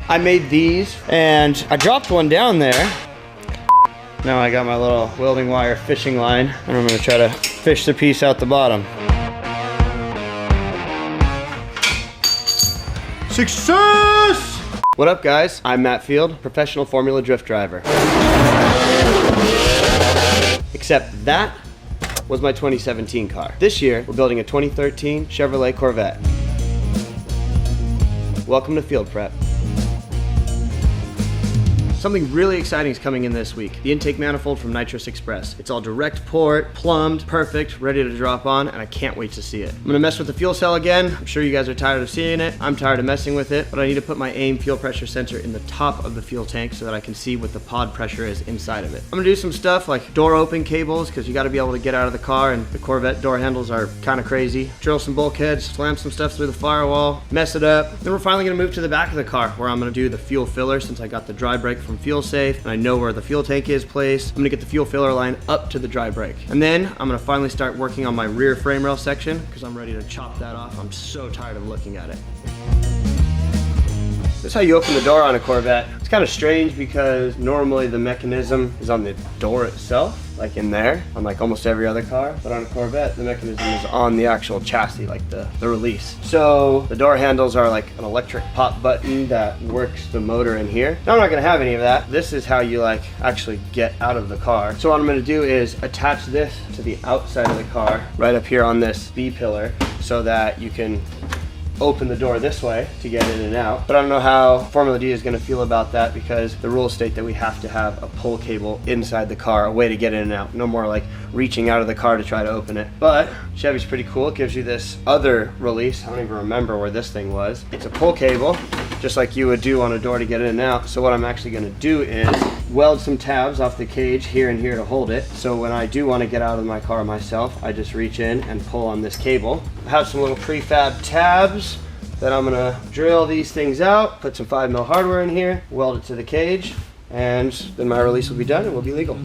I made these and I dropped one down there. Now I got my little welding wire fishing line and I'm gonna try to fish the piece out the bottom. Success! What up guys? I'm Matt Field, professional Formula Drift driver. Except that was my 2017 car. This year, we're building a 2013 Chevrolet Corvette. Welcome to Field Prep. Something really exciting is coming in this week. The intake manifold from Nitrous Express. It's all direct port, plumbed, perfect, ready to drop on, and I can't wait to see it. I'm gonna mess with the fuel cell again. I'm sure you guys are tired of seeing it. I'm tired of messing with it, but I need to put my AIM fuel pressure sensor in the top of the fuel tank so that I can see what the pod pressure is inside of it. I'm gonna do some stuff like door open cables, because you gotta be able to get out of the car, and the Corvette door handles are kind of crazy. Drill some bulkheads, slam some stuff through the firewall, mess it up. Then we're finally gonna move to the back of the car, where I'm gonna do the fuel filler since I got the dry brake from Fuel Safe and I know where the fuel tank is placed. I'm gonna get the fuel filler line up to the dry brake. And then I'm gonna finally start working on my rear frame rail section because I'm ready to chop that off. I'm so tired of looking at it. This is how you open the door on a Corvette. It's kind of strange because normally the mechanism is on the door itself, like in there, on like almost every other car. But on a Corvette, the mechanism is on the actual chassis, like the release. So the door handles are like an electric pop button that works the motor in here. Now I'm not gonna have any of that. This is how you like actually get out of the car. So what I'm gonna do is attach this to the outside of the car, right up here on this B-pillar, so that you can open the door this way to get in and out. But I don't know how Formula D is going to feel about that because the rules state that we have to have a pull cable inside the car, a way to get in and out. No more like reaching out of the car to try to open it. But Chevy's pretty cool. It gives you this other release. I don't even remember where this thing was. It's a pull cable, just like you would do on a door to get in and out. So what I'm actually going to do is weld some tabs off the cage here and here to hold it. So when I do want to get out of my car myself, I just reach in and pull on this cable. I have some little prefab tabs that I'm gonna drill these things out, put some 5mm hardware in here, weld it to the cage, and then my release will be done and we'll be legal.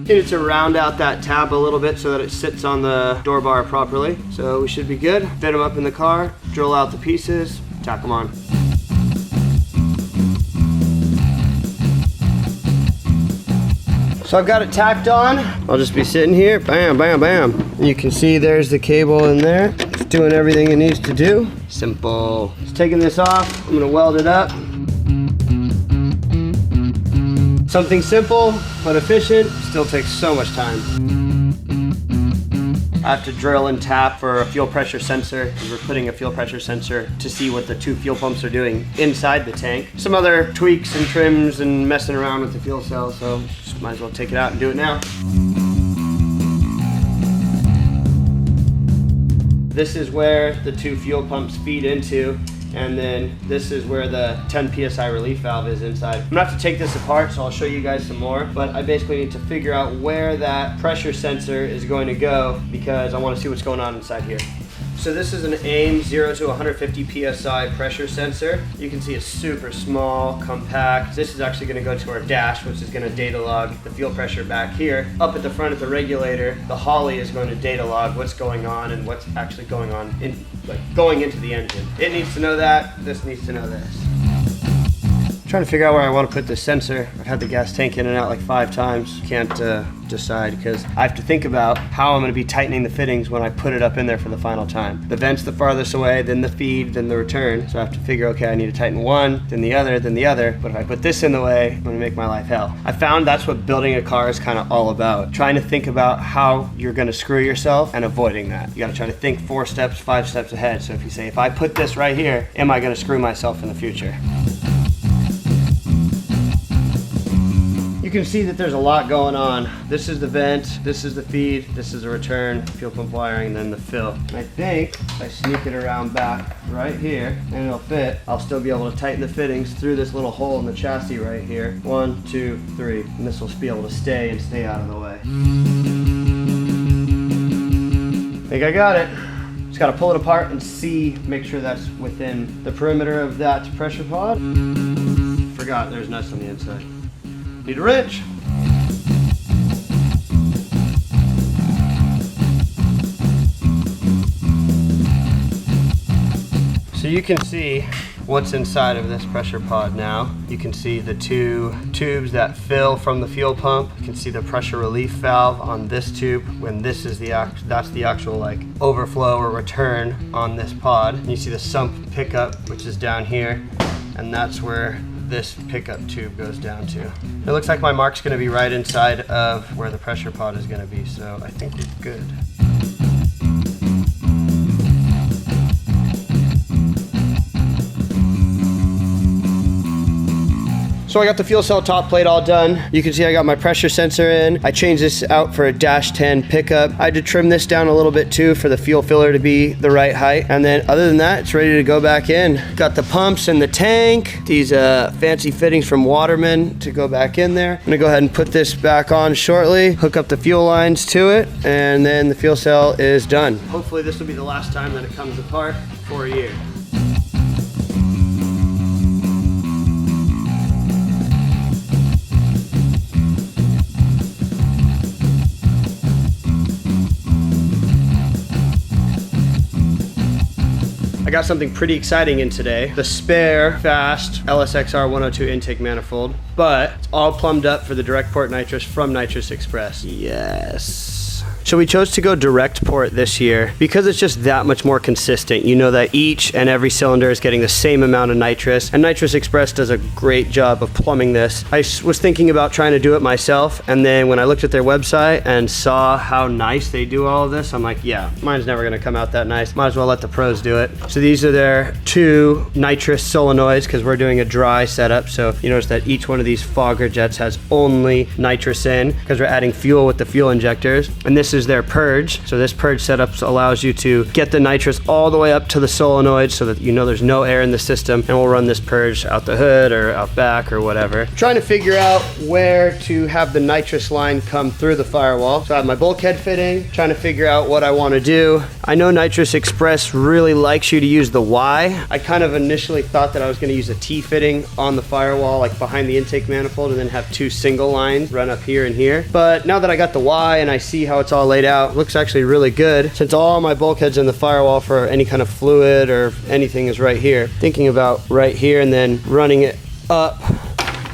Needed to round out that tab a little bit so that it sits on the door bar properly. So we should be good. Fit them up in the car, drill out the pieces, tack them on. So I've got it tacked on. I'll just be sitting here, bam, bam, bam. And you can see there's the cable in there. It's doing everything it needs to do. Simple. Just taking this off, I'm gonna weld it up. Something simple, but efficient, still takes so much time. I have to drill and tap for a fuel pressure sensor because we're putting a fuel pressure sensor to see what the two fuel pumps are doing inside the tank. Some other tweaks and trims and messing around with the fuel cell, so just might as well take it out and do it now. This is where the two fuel pumps feed into, and then this is where the 10 PSI relief valve is inside. I'm gonna have to take this apart, so I'll show you guys some more, but I basically need to figure out where that pressure sensor is going to go because I wanna see what's going on inside here. So this is an AIM 0 to 150 PSI pressure sensor. You can see it's super small, compact. This is actually gonna go to our dash, which is gonna data log the fuel pressure back here. Up at the front of the regulator, the Holly is going to data log what's going on and what's actually going on going into the engine. It needs to know that, this needs to know this. Trying to figure out where I want to put this sensor. I've had the gas tank in and out like 5 times. Can't decide because I have to think about how I'm going to be tightening the fittings when I put it up in there for the final time. The vent's the farthest away, then the feed, then the return. So I have to figure, okay, I need to tighten one, then the other, then the other. But if I put this in the way, I'm going to make my life hell. I found that's what building a car is kind of all about. Trying to think about how you're going to screw yourself and avoiding that. You got to try to think 4 steps, 5 steps ahead. So if you say, if I put this right here, am I going to screw myself in the future? You can see that there's a lot going on. This is the vent, this is the feed, this is the return, fuel pump wiring, and then the fill. And I think if I sneak it around back right here, and it'll fit, I'll still be able to tighten the fittings through this little hole in the chassis right here. 1, 2, 3, and this will be able to stay out of the way. I think I got it. Just gotta pull it apart and see, make sure that's within the perimeter of that pressure pod. Forgot there's nuts on the inside. Need a wrench. you can see what's inside of this pressure pod now. You can see the two tubes that fill from the fuel pump. You can see the pressure relief valve on this tube when this is that's the actual like overflow or return on this pod. And you see the sump pickup, which is down here, and that's where this pickup tube goes down to. It looks like my mark's gonna be right inside of where the pressure pod is gonna be, so I think we're good. So I got the fuel cell top plate all done. You can see I got my pressure sensor in. I changed this out for a -10 pickup. I had to trim this down a little bit too for the fuel filler to be the right height. And then other than that, it's ready to go back in. Got the pumps and the tank, these fancy fittings from Waterman to go back in there. I'm gonna go ahead and put this back on shortly, hook up the fuel lines to it, and then the fuel cell is done. Hopefully this will be the last time that it comes apart for a year. I got something pretty exciting in today. The spare fast LSXR 102 intake manifold, but it's all plumbed up for the direct port nitrous from Nitrous Express. Yes. So we chose to go direct port this year because it's just that much more consistent. You know that each and every cylinder is getting the same amount of nitrous, and Nitrous Express does a great job of plumbing this. I was thinking about trying to do it myself, and then when I looked at their website and saw how nice they do all of this, I'm like, yeah, mine's never gonna come out that nice. Might as well let the pros do it. So these are their 2 nitrous solenoids because we're doing a dry setup. So you notice that each one of these fogger jets has only nitrous in because we're adding fuel with the fuel injectors. And this is their purge. So this purge setup allows you to get the nitrous all the way up to the solenoid so that you know there's no air in the system, and we'll run this purge out the hood or out back or whatever. Trying to figure out where to have the nitrous line come through the firewall. So I have my bulkhead fitting, trying to figure out what I want to do. I know Nitrous Express really likes you to use the Y. I kind of initially thought that I was going to use a T fitting on the firewall, like behind the intake manifold, and then have 2 single lines run up here and here. But now that I got the Y and I see how it's all laid out, it looks actually really good. Since all my bulkheads in the firewall for any kind of fluid or anything is right here, thinking about right here and then running it up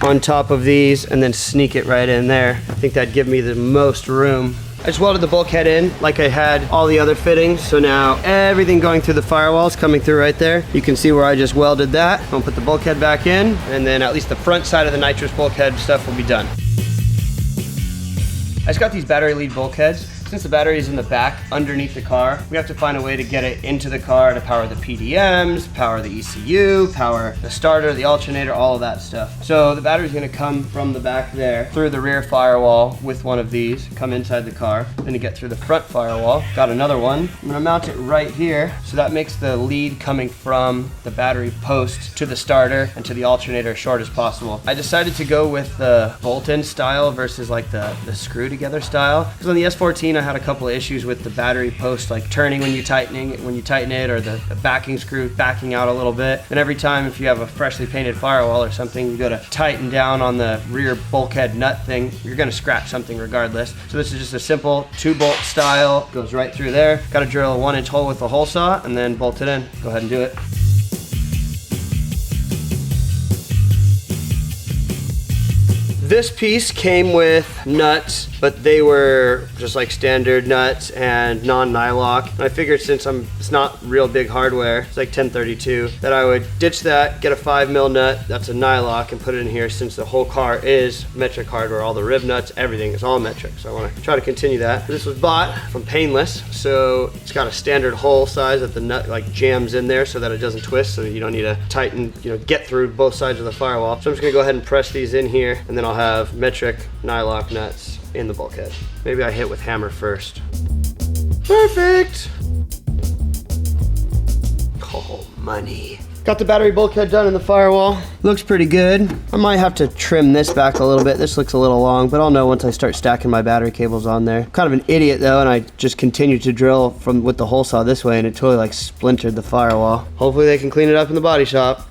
on top of these and then sneak it right in there. I think that'd give me the most room. I just welded the bulkhead in like I had all the other fittings. So now everything going through the firewall is coming through right there. You can see where I just welded that. I'm gonna put the bulkhead back in, and then at least the front side of the nitrous bulkhead stuff will be done. I just got these battery lead bulkheads. Since the battery is in the back underneath the car, we have to find a way to get it into the car to power the PDMs, power the ECU, power the starter, the alternator, all of that stuff. So the battery's gonna come from the back there through the rear firewall with one of these, come inside the car, then to get through the front firewall. Got another one. I'm gonna mount it right here. So that makes the lead coming from the battery post to the starter and to the alternator as short as possible. I decided to go with the bolt-in style versus like the screw together style. Because on the S14, I had a couple of issues with the battery post, like turning when you tighten it, or the backing screw backing out a little bit. And every time if you have a freshly painted firewall or something, you go to tighten down on the rear bulkhead nut thing, you're gonna scratch something regardless. So this is just a simple 2-bolt style, goes right through there. Got to drill a 1-inch hole with a hole saw and then bolt it in. Go ahead and do it. This piece came with nuts, but they were just like standard nuts and non-nylock. And I figured since it's not real big hardware, it's like 1032, that I would ditch that, get a 5mm nut that's a nylock, and put it in here since the whole car is metric hardware. All the rib nuts, everything is all metric. So I want to try to continue that. This was bought from PAINLESS, so it's got a standard hole size that the nut like jams in there so that it doesn't twist, so you don't need to tighten, get through both sides of the firewall. So I'm just gonna go ahead and press these in here, and then I'll have metric nylock nuts in the bulkhead. Maybe I hit with hammer first. Perfect. Oh, money. Got the battery bulkhead done in the firewall. Looks pretty good. I might have to trim this back a little bit. This looks a little long, but I'll know once I start stacking my battery cables on there. Kind of an idiot though, and I just continued to drill with the hole saw this way, and it totally like splintered the firewall. Hopefully they can clean it up in the body shop.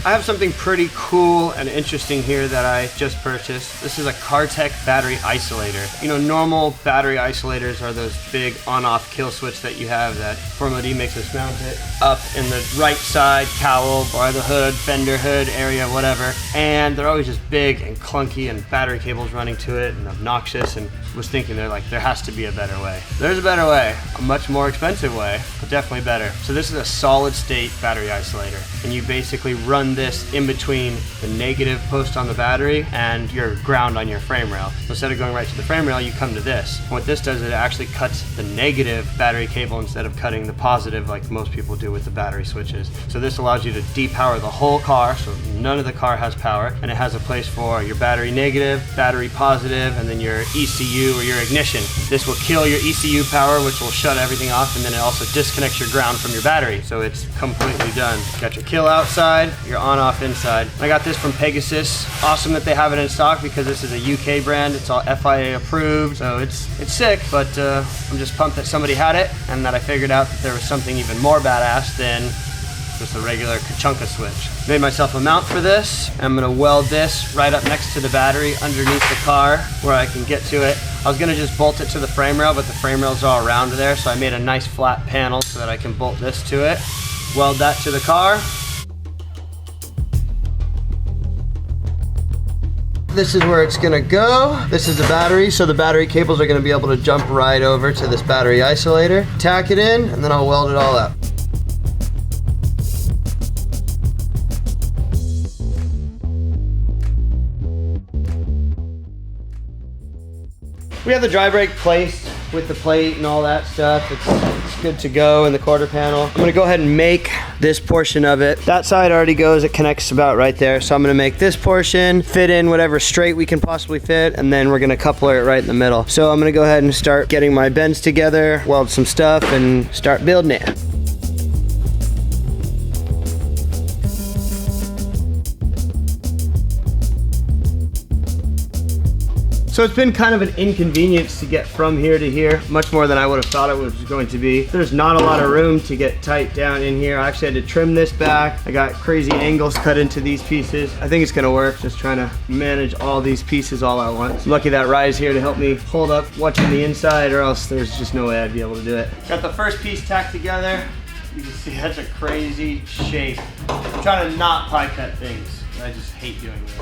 I have something pretty cool and interesting here that I just purchased. This is a CarTech battery isolator. You know, normal battery isolators are those big on-off kill switch that you have that Formula D makes us mount it up in the right side cowl, by the hood, fender hood area, whatever. And they're always just big and clunky and battery cables running to it and obnoxious, and was thinking there has to be a better way. There's a better way, a much more expensive way, but definitely better. So this is a solid state battery isolator, and you basically run this in between the negative post on the battery and your ground on your frame rail. So instead of going right to the frame rail, you come to this. And what this does is it actually cuts the negative battery cable instead of cutting the positive like most people do with the battery switches. So this allows you to depower the whole car, so none of the car has power, and it has a place for your battery negative, battery positive, and then your ECU or your ignition. This will kill your ECU power, which will shut everything off, and then it also disconnects your ground from your battery. So it's completely done. Got your kill outside, your on-off inside. I got this from Pegasus. Awesome that they have it in stock because this is a UK brand. It's all FIA approved, so it's sick, but I'm just pumped that somebody had it and that I figured out that there was something even more badass than just a regular Kachunka switch. Made myself a mount for this. I'm gonna weld this right up next to the battery underneath the car where I can get to it. I was gonna just bolt it to the frame rail, but the frame rail's all around there, so I made a nice flat panel so that I can bolt this to it. Weld that to the car. This is where it's gonna go. This is the battery, so the battery cables are gonna be able to jump right over to this battery isolator. Tack it in, and then I'll weld it all up. We have the dry brake placed with the plate and all that stuff. It's good to go in the quarter panel. I'm gonna go ahead and make this portion of it. That side already goes, it connects about right there. So I'm gonna make this portion, fit in whatever straight we can possibly fit, and then we're gonna coupler it right in the middle. So I'm gonna go ahead and start getting my bends together, weld some stuff, and start building it. So it's been kind of an inconvenience to get from here to here, much more than I would have thought it was going to be. There's not a lot of room to get tight down in here. I actually had to trim this back. I got crazy angles cut into these pieces. I think it's gonna work, just trying to manage all these pieces all at once. Lucky that Rye's here to help me hold up what's in the inside, or else there's just no way I'd be able to do it. Got the first piece tacked together. You can see that's a crazy shape. I'm trying to not pie cut things. I just hate doing this.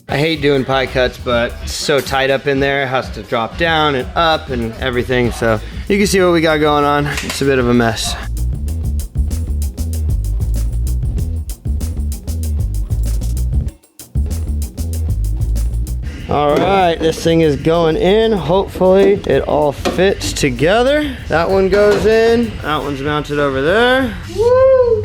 I hate doing pie cuts, but it's so tight up in there, it has to drop down and up and everything. So you can see what we got going on. It's a bit of a mess. All right, this thing is going in. Hopefully it all fits together. That one goes in, that one's mounted over there. Woo!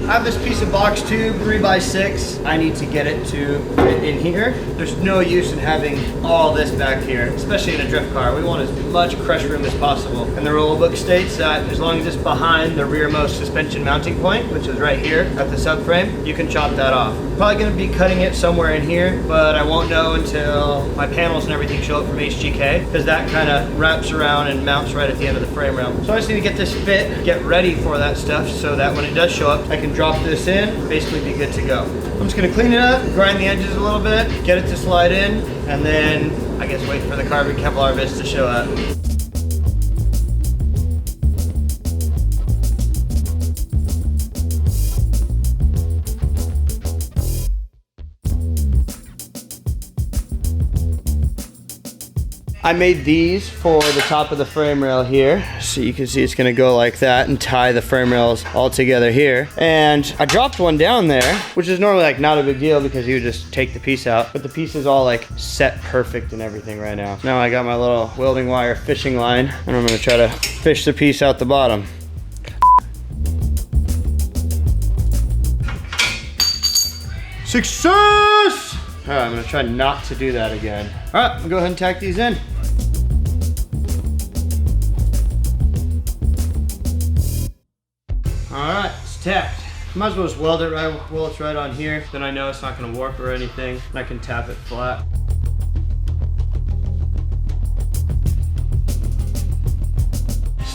I have this piece of box tube, 3x6. I need to get it to fit in here. There's no use in having all this back here, especially in a drift car. We want as much crush room as possible. And the rule book states that as long as it's behind the rearmost suspension mounting point, which is right here at the subframe, you can chop that off. Probably gonna be cutting it somewhere in here, but I won't know until my panels and everything show up from HGK, because that kind of wraps around and mounts right at the end of the frame rail. So I just need to get this fit, get ready for that stuff, so that when it does show up, I can drop this in, basically be good to go. I'm just gonna clean it up, grind the edges a little bit, get it to slide in, and then I guess wait for the carbon Kevlar bits to show up. I made these for the top of the frame rail here. So you can see it's gonna go like that and tie the frame rails all together here. And I dropped one down there, which is normally like not a big deal because you would just take the piece out, but the piece is all like set perfect and everything right now. Now I got my little welding wire fishing line and I'm gonna try to fish the piece out the bottom. Success! All right, I'm gonna try not to do that again. All right, I'll go ahead and tack these in. All right, it's tacked. Might as well just weld it right while it's right on here. Then I know it's not gonna warp or anything. And I can tap it flat.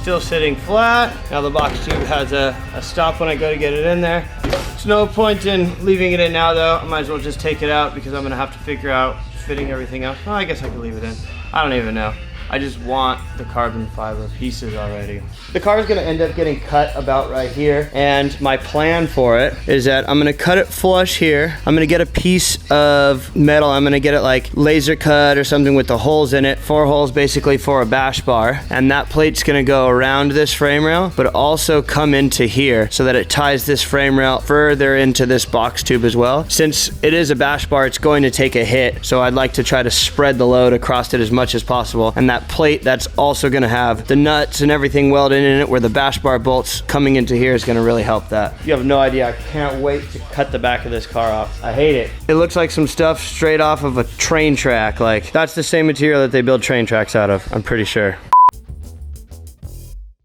still sitting flat. Now the box tube has a stop when I go to get it in there. There's no point in leaving it in now though. I might as well just take it out because I'm gonna have to figure out fitting everything else. Well, I guess I could leave it in. I don't even know. I just want the carbon fiber pieces already. The car is gonna end up getting cut about right here, and my plan for it is that I'm gonna cut it flush here. I'm gonna get a piece of metal. I'm gonna get it like laser cut or something with the holes in it. 4 holes basically for a bash bar, and that plate's gonna go around this frame rail, but also come into here so that it ties this frame rail further into this box tube as well. Since it is a bash bar, it's going to take a hit, so I'd like to try to spread the load across it as much as possible, and that plate that's also going to have the nuts and everything welded in it where the bash bar bolts coming into here is going to really help that. You have no idea. I can't wait to cut the back of this car off. I hate it. It looks like some stuff straight off of a train track. Like, that's the same material that they build train tracks out of, I'm pretty sure.